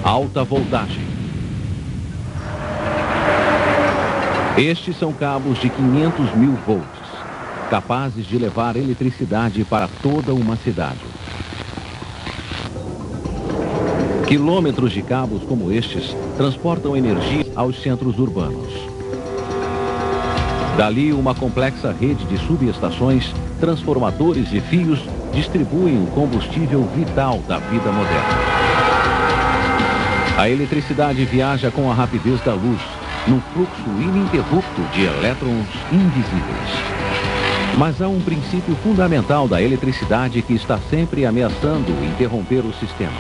alta voltagem. Estes são cabos de 500 mil volts, capazes de levar eletricidade para toda uma cidade. Quilômetros de cabos como estes transportam energia aos centros urbanos. Dali, uma complexa rede de subestações, transformadores e fios distribuem o combustível vital da vida moderna. A eletricidade viaja com a rapidez da luz, num fluxo ininterrupto de elétrons invisíveis. Mas há um princípio fundamental da eletricidade que está sempre ameaçando interromper o sistema.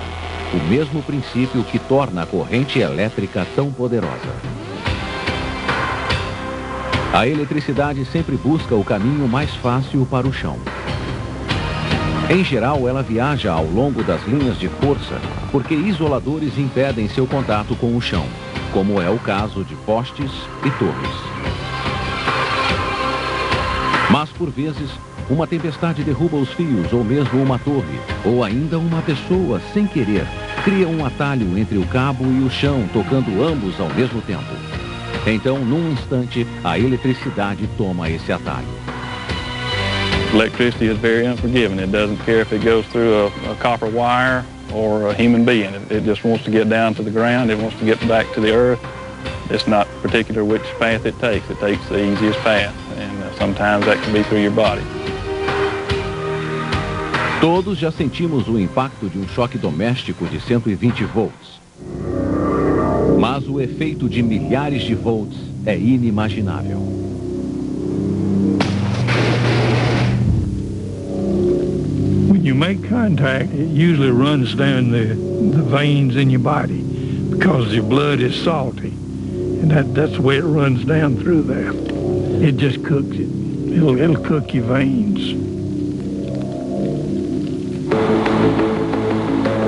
O mesmo princípio que torna a corrente elétrica tão poderosa. A eletricidade sempre busca o caminho mais fácil para o chão. Em geral, ela viaja ao longo das linhas de força, porque isoladores impedem seu contato com o chão, como é o caso de postes e torres. Mas, por vezes, uma tempestade derruba os fios, ou mesmo uma torre, ou ainda uma pessoa, sem querer, cria um atalho entre o cabo e o chão, tocando ambos ao mesmo tempo. Então, num instante, a eletricidade toma esse atalho. Electricity is very unforgiving. It doesn't care if it goes through a copper wire or a human being. It just wants to get down to the ground. It wants to get back to the earth. It's not particular which path it takes. It takes the easiest path, and sometimes that can be through your body. Todos já sentimos o impacto de um choque doméstico de 120 volts. Mas o efeito de milhares de volts é inimaginável. When you make contact, it usually runs down the veins in your body because your blood is salty. And that's the way it runs down through there. It just cooks it. It'll cook your veins.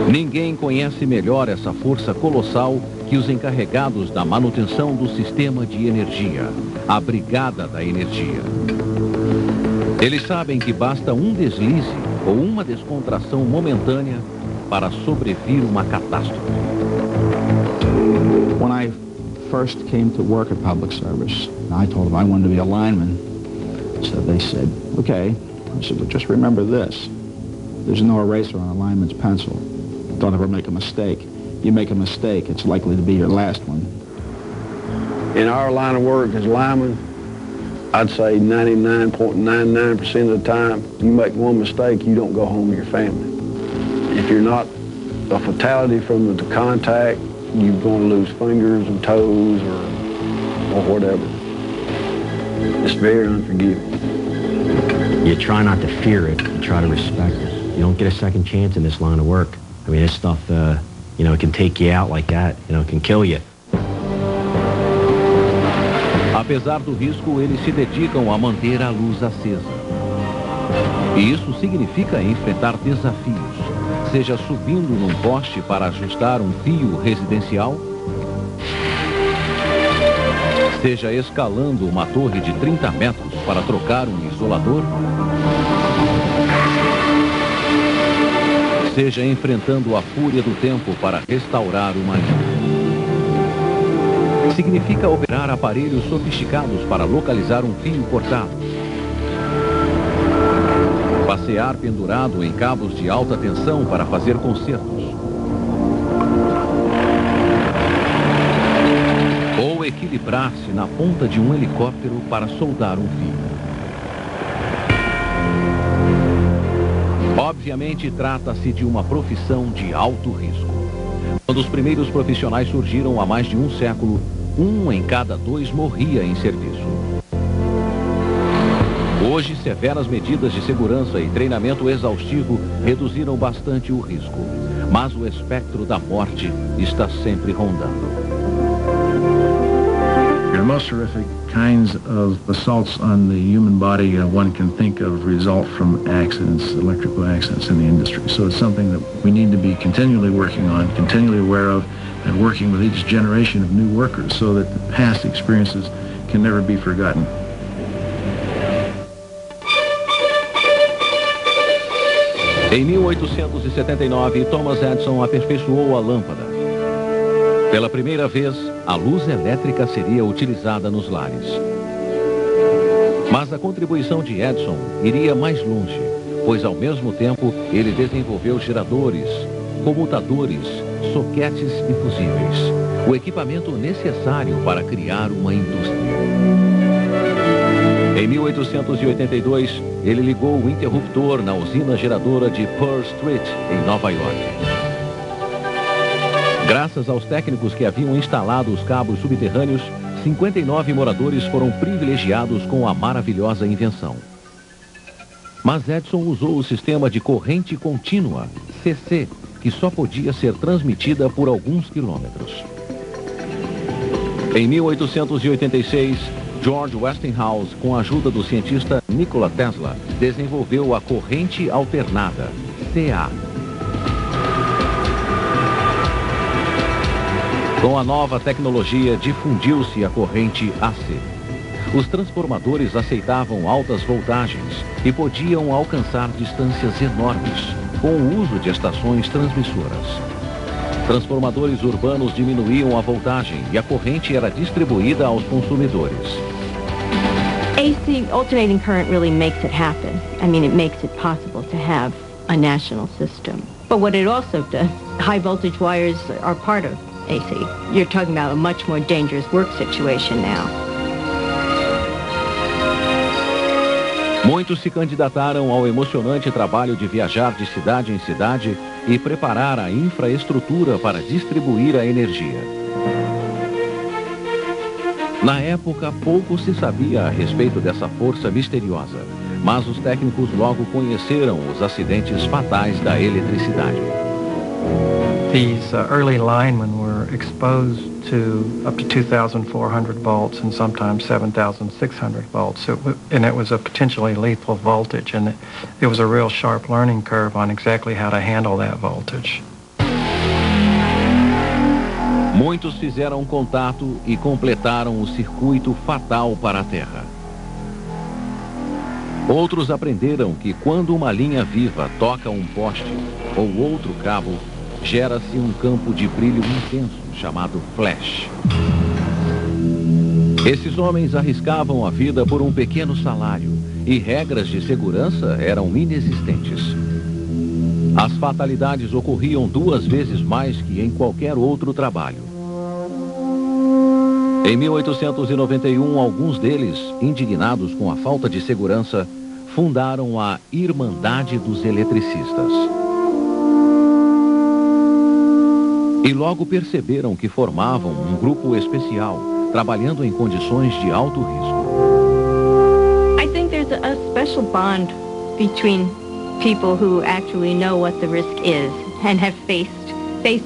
Ninguém conhece melhor essa força colossal que os encarregados da manutenção do sistema de energia, a Brigada da Energia. Eles sabem que basta um deslize ou uma descontração momentânea para sobrevir uma catástrofe. When I first came to work at public service, I told them I wanted to be a lineman. So they said, okay. I said, but just remember this. There's no eraser on a lineman's pencil. Don't ever make a mistake. You make a mistake, it's likely to be your last one. In our line of work as linemen, I'd say 99.99% of the time, you make one mistake, you don't go home with your family. If you're not a fatality from the contact, you're going to lose fingers and toes or whatever. It's very unforgiving. You try not to fear it, you try to respect it. You don't get a second chance in this line of work. I mean, this stuff, you know, it can take you out like that, you know, it can kill you. Apesar do risco, eles se dedicam a manter a luz acesa. E isso significa enfrentar desafios, seja subindo num poste para ajustar um fio residencial, seja escalando uma torre de 30 metros para trocar um isolador, seja enfrentando a fúria do tempo para restaurar uma linha. Significa operar aparelhos sofisticados para localizar um fio cortado. Passear pendurado em cabos de alta tensão para fazer consertos. Ou equilibrar-se na ponta de um helicóptero para soldar um fio. Obviamente, trata-se de uma profissão de alto risco. Quando os primeiros profissionais surgiram há mais de um século, 1 em cada 2 morria em serviço. Hoje, severas medidas de segurança e treinamento exaustivo reduziram bastante o risco, mas o espectro da morte está sempre rondando. The most horrific kinds of assaults on the human body one can think of result from accidents, electrical accidents in the industry. So it's something that we need to be continually working on, continually aware of, and working with each generation of new workers so that the past experiences can never be forgotten. Em 1879, Thomas Edison aperfeiçoou a lâmpada. Pela primeira vez, a luz elétrica seria utilizada nos lares. Mas a contribuição de Edison iria mais longe, pois ao mesmo tempo ele desenvolveu geradores, comutadores, soquetes e fusíveis, o equipamento necessário para criar uma indústria. Em 1882, ele ligou o interruptor na usina geradora de Pearl Street, em Nova York. Graças aos técnicos que haviam instalado os cabos subterrâneos, 59 moradores foram privilegiados com a maravilhosa invenção. Mas Edison usou o sistema de corrente contínua, CC, que só podia ser transmitida por alguns quilômetros. Em 1886, George Westinghouse, com a ajuda do cientista Nikola Tesla, desenvolveu a corrente alternada, CA. Com a nova tecnologia, difundiu-se a corrente AC. Os transformadores aceitavam altas voltagens e podiam alcançar distâncias enormes, com o uso de estações transmissoras. Transformadores urbanos diminuíam a voltagem e a corrente era distribuída aos consumidores. AC, alternating current, really makes it happen. I mean, it makes it possible to have a national system. But what it also does, high voltage wires are part of AC. You're talking about a much more dangerous work situation now. Muitos se candidataram ao emocionante trabalho de viajar de cidade em cidade e preparar a infraestrutura para distribuir a energia. Na época, pouco se sabia a respeito dessa força misteriosa, mas os técnicos logo conheceram os acidentes fatais da eletricidade. These early linemen were exposed to up to 2,400 volts and sometimes 7,600 volts. And it was a potentially lethal voltage, and it was a real sharp learning curve on exactly how to handle that voltage. Muitos fizeram contato e completaram o circuito fatal para a Terra. Outros aprenderam que quando uma linha viva toca um poste ou outro cabo, gera-se um campo de brilho intenso chamado flash. Esses homens arriscavam a vida por um pequeno salário e regras de segurança eram inexistentes. As fatalidades ocorriam 2 vezes mais que em qualquer outro trabalho. Em 1891, alguns deles, indignados com a falta de segurança, fundaram a Irmandade dos Eletricistas. E logo perceberam que formavam um grupo especial, trabalhando em condições de alto risco. I think there's a special bond between people who actually know what the risk is and have faced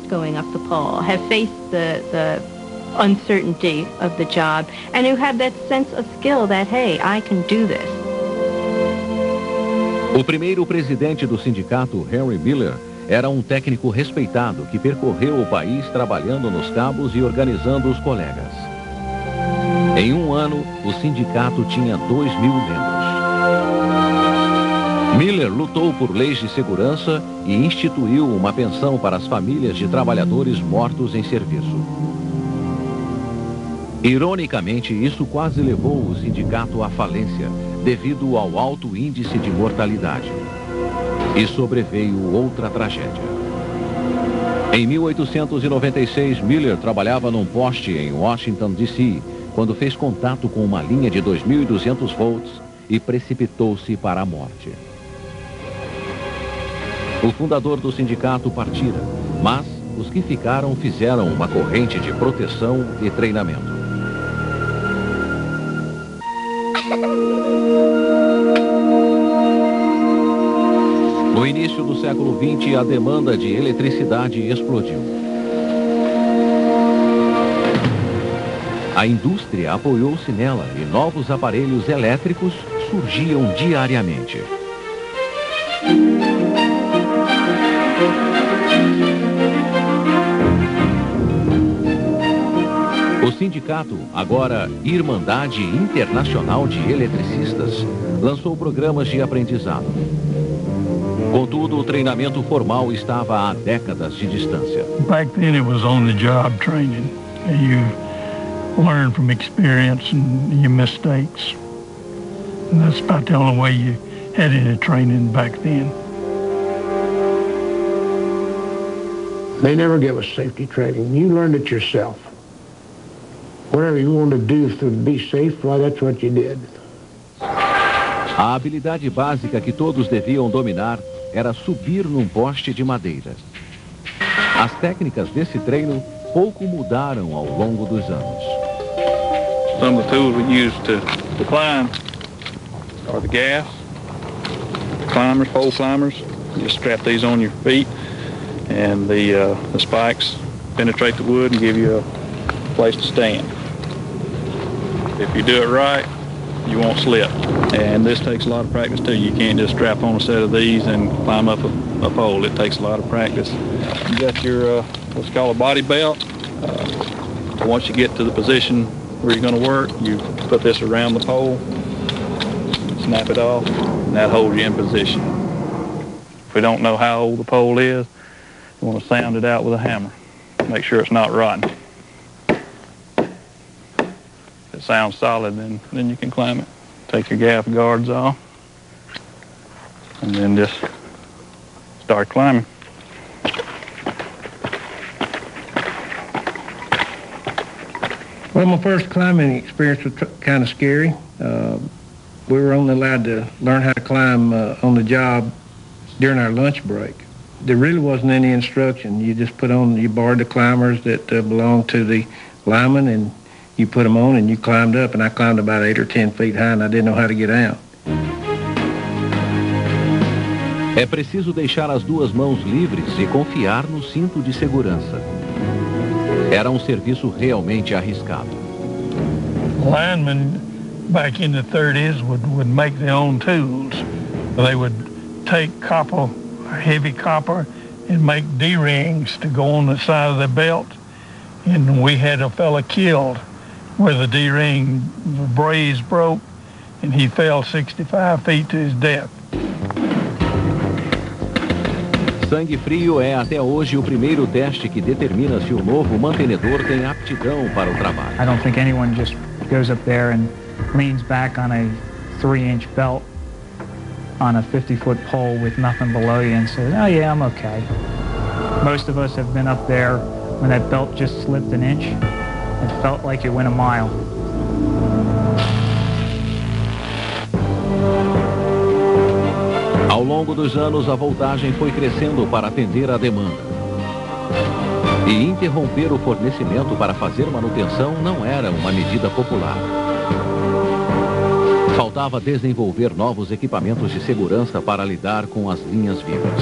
going up the pole, have faced the uncertainty of the job, and who have that sense of skill that, hey, I can do this. O primeiro presidente do sindicato, Henry Miller, era um técnico respeitado que percorreu o país trabalhando nos cabos e organizando os colegas. Em um ano, o sindicato tinha 2.000 membros. Miller lutou por leis de segurança e instituiu uma pensão para as famílias de trabalhadores mortos em serviço. Ironicamente, isso quase levou o sindicato à falência, devido ao alto índice de mortalidade. E sobreveio outra tragédia. Em 1896, Miller trabalhava num poste em Washington, D.C., quando fez contato com uma linha de 2.200 volts e precipitou-se para a morte. O fundador do sindicato partira, mas os que ficaram fizeram uma corrente de proteção e treinamento. No início do século XX, a demanda de eletricidade explodiu. A indústria apoiou-se nela e novos aparelhos elétricos surgiam diariamente. O sindicato, agora Irmandade Internacional de Eletricistas, lançou programas de aprendizado. Contudo, o treinamento formal estava a décadas de distância. Back then it was on-the-job training. You learn from experience and your mistakes. And that's about the only way you had any training back then. They never give us safety training. You learned it yourself. Whatever you wanted to do to be safe, well, that's what you did. A habilidade básica que todos deviam dominar era subir num poste de madeira. As técnicas desse treino pouco mudaram ao longo dos anos. Some of the tools we use to climb are the gaffs, climbers, pole climbers. You just strap these on your feet, and the spikes penetrate the wood and give you a place to stand. If you do it right, you won't slip. And this takes a lot of practice too. You can't just strap on a set of these and climb up a pole. It takes a lot of practice. You got your what's called a body belt. Once you get to the position where you're going to work, you put this around the pole, snap it off, and that holds you in position. If we don't know how old the pole is, we want to sound it out with a hammer. Make sure it's not rotten. If it sounds solid, then you can climb it. Take your gaff guards off, and then just start climbing. Well, my first climbing experience was kind of scary. We were only allowed to learn how to climb on the job during our lunch break. There really wasn't any instruction. You just you borrowed the climbers that belonged to the linemen, and you put them on and you climbed up, and I climbed about 8 or 10 feet high, and I didn't know how to get out. É preciso deixar as duas mãos livres e confiar no cinto de segurança. Era um serviço realmente arriscado. Linemen back in the 30s would make their own tools. They would take copper, heavy copper, and make D-rings to go on the side of the belt. And we had a fella killed where the D-ring, the braze broke, and he fell 65 feet to his death. Sangue frio é até hoje o primeiro teste que determina se o novo mantenedor tem aptidão para o trabalho. I don't think anyone just goes up there and leans back on a 3-inch belt on a 50-foot pole with nothing below you and says, oh yeah, I'm okay. Most of us have been up there when that belt just slipped an inch. It felt like it went a mile. Ao longo dos anos, a voltagem foi crescendo para atender à demanda. E interromper o fornecimento para fazer manutenção não era uma medida popular. Faltava desenvolver novos equipamentos de segurança para lidar com as linhas vivas.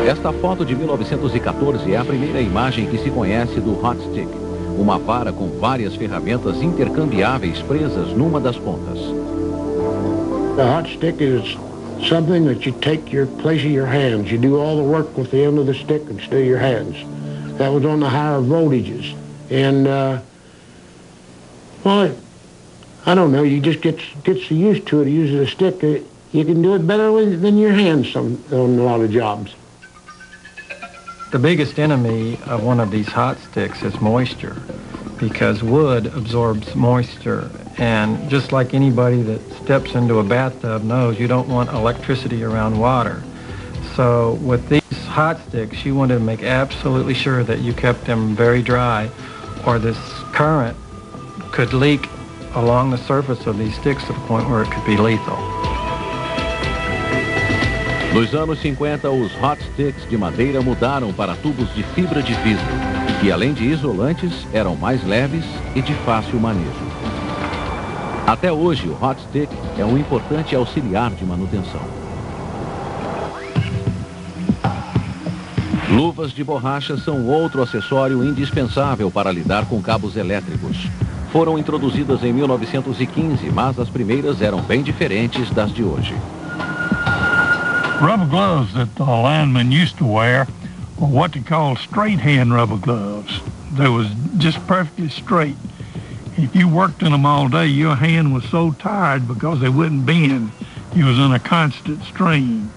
Esta foto de 1914 é a primeira imagem que se conhece do hot stick, uma vara com várias ferramentas intercambiáveis presas numa das pontas. The hot stick is something that you take your place of your hands. You do all the work with the end of the stick instead of your hands. That was on the higher voltages. And, well, I don't know, you just get so used to it, using a stick, you can do it better than your hands on a lot of jobs. The biggest enemy of one of these hot sticks is moisture, because wood absorbs moisture, and just like anybody that steps into a bathtub knows, you don't want electricity around water. So with these hot sticks, you wanted to make absolutely sure that you kept them very dry, or this current could leak along the surface of these sticks to the point where it could be lethal. Nos anos 50, os hot sticks de madeira mudaram para tubos de fibra de vidro, que além de isolantes, eram mais leves e de fácil manejo. Até hoje, o hot stick é um importante auxiliar de manutenção. Luvas de borracha são outro acessório indispensável para lidar com cabos elétricos. Foram introduzidas em 1915, mas as primeiras eram bem diferentes das de hoje. Rubber gloves that the linemen used to wear were what they call straight hand rubber gloves. They was just perfectly straight. If you worked in them all day, your hand was so tired because they wouldn't bend. You was in a constant strain.